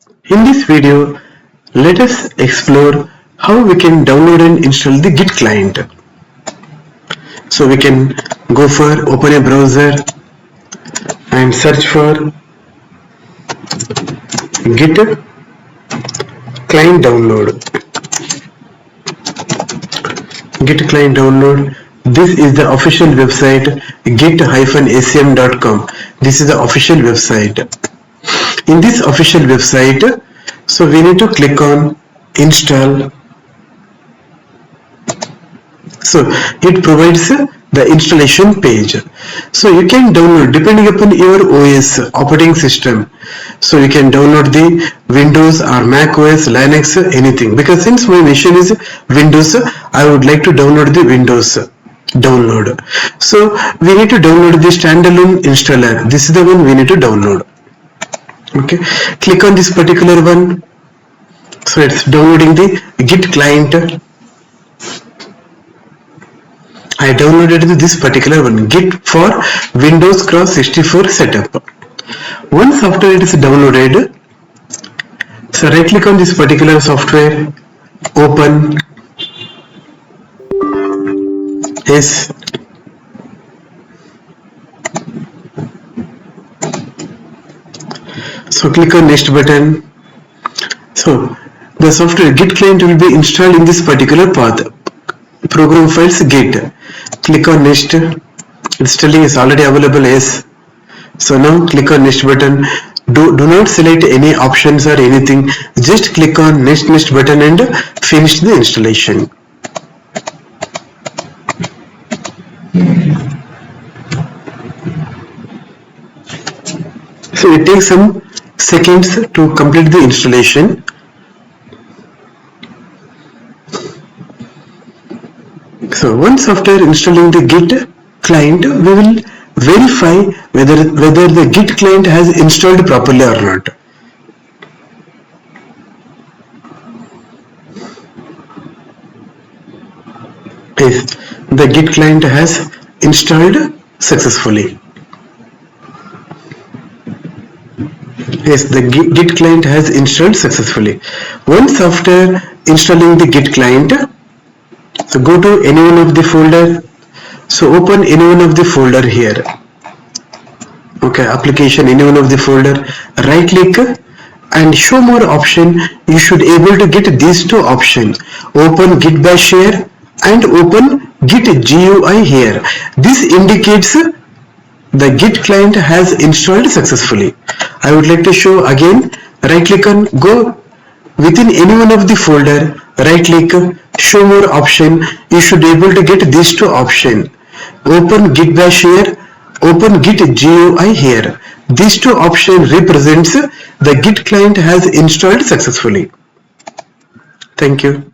In this video, let us explore how we can download and install the Git client. So we can go for open a browser and search for Git client download. Git client download. This is the official website git-acm.com. This is the official website. In this official website, so we need to click on install. So it provides the installation page. So you can download depending upon your OS operating system. So you can download the Windows or Mac OS, Linux, anything. Because since my machine is Windows, I would like to download the Windows download. So we need to download the standalone installer. This is the one we need to download. Okay, click on this particular one. So it's downloading the Git client. I downloaded this particular one, Git for Windows Cross 64 setup. Once after it is downloaded, so right click on this particular software, open. Yes. So click on next button. So the software Git client will be installed in this particular path. Program files Git. Click on next. Installing is already available. Yes. So now click on next button. Do not select any options or anything. Just click on next button and finish the installation. So it takes some seconds to complete the installation. So once after installing the Git client, we will verify whether the Git client has installed properly or not. Yes, the Git client has installed successfully. Yes, the Git client has installed successfully. Once after installing the Git client, so go to any one of the folder. So open any one of the folder here. Okay, application, any one of the folder. Right click and show more option. You should able to get these two options. Open Git bash here and open Git GUI here. This indicates the Git client has installed successfully. I would like to show again. Right click on go within any one of the folder. Right click, show more option. You should able to get these two option. Open Git bash here, open Git GUI here. These two option represents the Git client has installed successfully. Thank you.